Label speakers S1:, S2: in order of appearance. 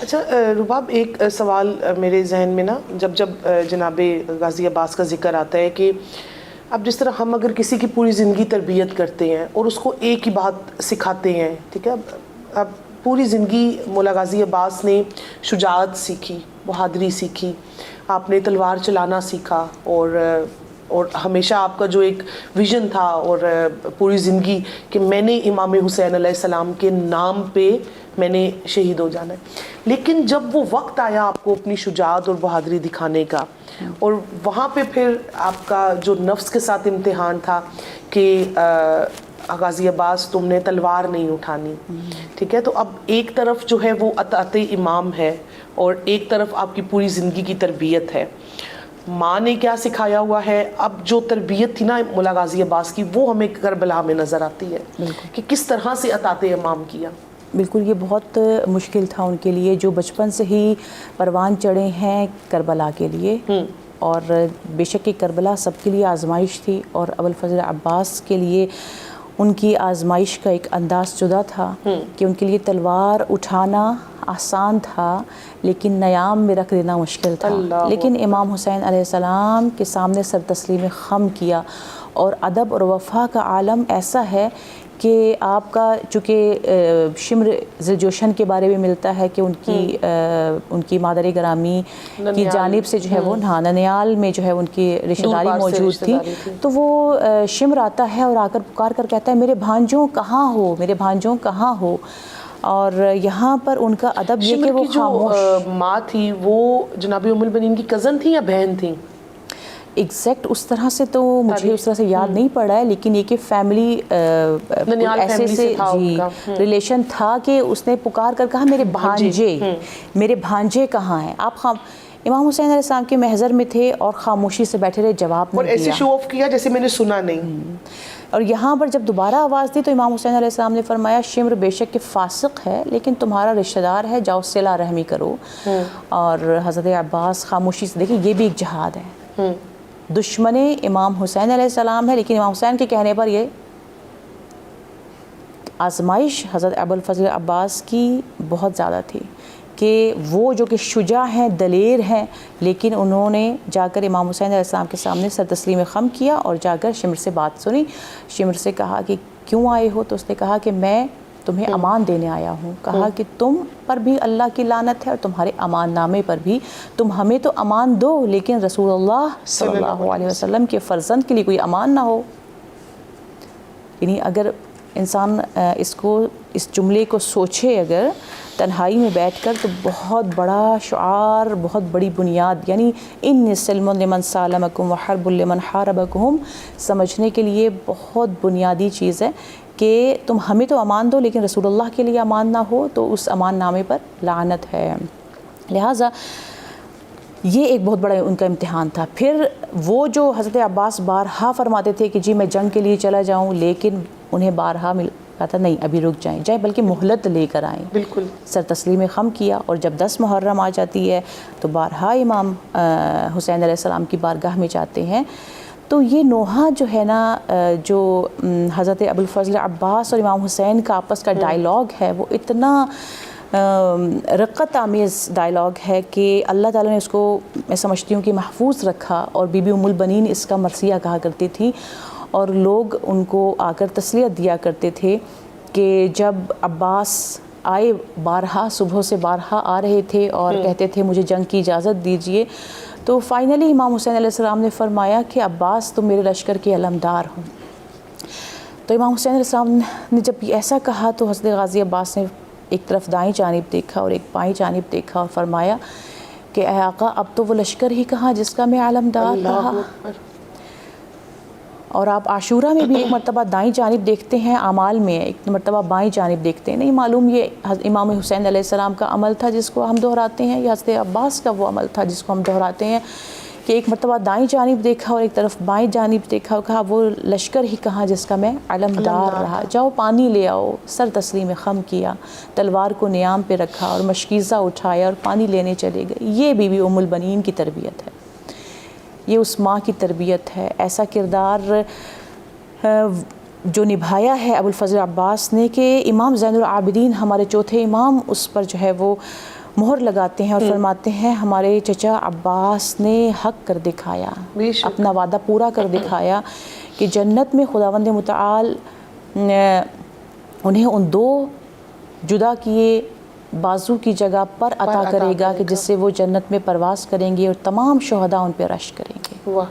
S1: اچھا رباب، ایک سوال میرے ذہن میں نا، جب جناب غازی عباس کا ذکر آتا ہے کہ اب جس طرح ہم اگر کسی کی پوری زندگی تربیت کرتے ہیں اور اس کو ایک ہی بات سکھاتے ہیں، ٹھیک ہے، اب پوری زندگی مولا غازی عباس نے شجاعت سیکھی، بہادری سیکھی، آپ نے تلوار چلانا سیکھا، اور ہمیشہ آپ کا جو ایک ویژن تھا اور پوری زندگی کہ میں نے امام حسین علیہ السلام کے نام پہ میں نے شہید ہو جانا ہے، لیکن جب وہ وقت آیا آپ کو اپنی شجاعت اور بہادری دکھانے کا، اور وہاں پہ پھر آپ کا جو نفس کے ساتھ امتحان تھا کہ غازی عباس تم نے تلوار نہیں اٹھانی، ٹھیک ہے، تو اب ایک طرف جو ہے وہ اطاعت امام ہے اور ایک طرف آپ کی پوری زندگی کی تربیت ہے، ماں نے کیا سکھایا ہوا ہے، اب جو تربیت تھی نا مولا غازی عباس کی وہ ہمیں کربلا میں نظر آتی ہے کہ کس طرح سے اطاعت امام کیا۔
S2: بالکل، یہ بہت مشکل تھا ان کے لیے جو بچپن سے ہی پروان چڑھے ہیں کربلا کے لیے، اور بے شک کربلا سب کے لیے آزمائش تھی، اور ابوالفضل عباس کے لیے ان کی آزمائش کا ایک انداز جدا تھا کہ ان کے لیے تلوار اٹھانا آسان تھا لیکن نیام میں رکھ دینا مشکل تھا، لیکن امام حسین علیہ السلام کے سامنے سر تسلیم خم کیا، اور ادب اور وفا کا عالم ایسا ہے کہ آپ کا چونکہ شمر ذوالجوشن کے بارے میں ملتا ہے کہ ان کی مادر گرامی کی جانب سے جو ہے وہ ننیال میں جو ہے ان کی رشتہ داری موجود تھی، تو وہ شمر آتا ہے اور آ کر پکار کر کہتا ہے میرے بھانجوں کہاں ہو، میرے بھانجوں کہاں ہو، اور یہاں پر ان کا ادب یہ کہ وہ خاموش۔
S1: ماں تھی وہ جناب ام البنین کی کزن تھی یا بہن تھی؟
S2: ایگزیکٹ اس طرح سے تو مجھے اس طرح سے یاد نہیں پڑا ہے، لیکن یہ کہ فیملی ایسے سے جی ریلیشن تھا کہ اس نے پکار کر کہا میرے بھانجے کہاں ہیں۔ آپ امام حسین علیہ السلام کے محضر میں تھے اور خاموشی سے بیٹھے رہے، جواب نہیں دیا،
S1: اور ایسے شو آف کیا جیسے میں نے سنا نہیں۔
S2: اور یہاں پر جب دوبارہ آواز دی تو امام حسین علیہ السلام نے فرمایا شمر بے شک کہ فاسق ہے لیکن تمہارا رشتہ دار ہے، جاؤ صلہ رحمی کرو۔ اور حضرت عباس خاموشی سے، دیکھیں یہ بھی ایک جہاد ہے، دشمن امام حسین علیہ السلام ہے لیکن امام حسین کے کہنے پر یہ آزمائش حضرت ابوالفضل عباس کی بہت زیادہ تھی کہ وہ جو کہ شجاع ہیں، دلیر ہیں، لیکن انہوں نے جا کر امام حسین علیہ السلام کے سامنے سر تسلیم خم کیا اور جا کر شمر سے بات سنی۔ شمر سے کہا کہ کیوں آئے ہو؟ تو اس نے کہا کہ میں تمہیں امان دینے آیا ہوں۔ کہا کہ تم پر بھی اللہ کی لعنت ہے اور تمہارے امان نامے پر بھی، تم ہمیں تو امان دو لیکن رسول اللہ صلی اللہ علیہ وسلم کے فرزند کے لیے کوئی امان نہ ہو۔ یعنی اگر انسان اس جملے کو سوچے اگر تنہائی میں بیٹھ کر، تو بہت بڑا شعار، بہت بڑی بنیاد، یعنی ان سلم لمن سالمکم وحرب لمن حاربکم سمجھنے کے لیے بہت بنیادی چیز ہے کہ تم ہمیں تو امان دو لیکن رسول اللہ کے لیے امان نہ ہو تو اس امان نامے پر لعنت ہے۔ لہٰذا یہ ایک بہت بڑا ان کا امتحان تھا۔ پھر وہ جو حضرت عباس بارہا فرماتے تھے کہ جی میں جنگ کے لیے چلا جاؤں، لیکن انہیں بارہا کہا تھا نہیں ابھی رک جائیں بلکہ مہلت لے کر آئیں۔
S1: بالکل
S2: سر تسلیم خم کیا، اور جب 10 محرم آ جاتی ہے تو بارہا امام حسین علیہ السلام کی بارگاہ میں جاتے ہیں۔ تو یہ نوحہ جو ہے نا، جو حضرت ابوالفضل عباس اور امام حسین کا آپس کا ڈائلاگ ہے، وہ اتنا رقت آمیز ڈائلاگ ہے کہ اللہ تعالیٰ نے اس کو میں سمجھتی ہوں کہ محفوظ رکھا، اور بی بی ام البنین اس کا مرثیہ کہا کرتی تھی، اور لوگ ان کو آ کر تسلیت دیا کرتے تھے کہ جب عباس آئے بارہا، صبح سے بارہا آ رہے تھے اور کہتے تھے مجھے جنگ کی اجازت دیجیے، تو فائنلی امام حسین علیہ السلام نے فرمایا کہ عباس تم میرے لشکر کے علمدار ہوں۔ تو امام حسین علیہ السلام نے جب ایسا کہا تو حضرت غازی عباس نے ایک طرف دائیں جانب دیکھا اور ایک بائیں جانب دیکھا اور فرمایا کہ اے آقا اب تو وہ لشکر ہی کہاں جس کا میں علمدار رہا۔ اور آپ عاشورہ میں بھی ایک مرتبہ دائیں جانب دیکھتے ہیں، اعمال میں ایک مرتبہ بائیں جانب دیکھتے ہیں، نہیں معلوم یہ امام حسین علیہ السلام کا عمل تھا جس کو ہم دہراتے ہیں یا حضرت عباس کا وہ عمل تھا جس کو ہم دہراتے ہیں کہ ایک مرتبہ دائیں جانب دیکھا اور ایک طرف بائیں جانب دیکھا اور کہا وہ لشکر ہی کہاں جس کا میں علمدار رہا، جاؤ پانی لے آؤ۔ سر تسلیم خم کیا، تلوار کو نیام پہ رکھا اور مشکیزہ اٹھایا اور پانی لینے چلے گئے۔ یہ بی بی ام البنین کی تربیت ہے، یہ اس ماں کی تربیت ہے۔ ایسا کردار جو نبھایا ہے ابوالفضل عباس نے کہ امام زین العابدین ہمارے چوتھے امام اس پر جو ہے وہ مہر لگاتے ہیں اور فرماتے ہیں ہمارے چچا عباس نے حق کر دکھایا،
S1: بے شک۔
S2: اپنا وعدہ پورا کر دکھایا کہ جنت میں خداوند متعال انہیں ان دو جدا کیے بازو کی جگہ پر عطا کرے گا کہ جس سے وہ جنت میں پرواز کریں گے اور تمام شہداء ان پہ رشک کریں گے۔
S1: واہ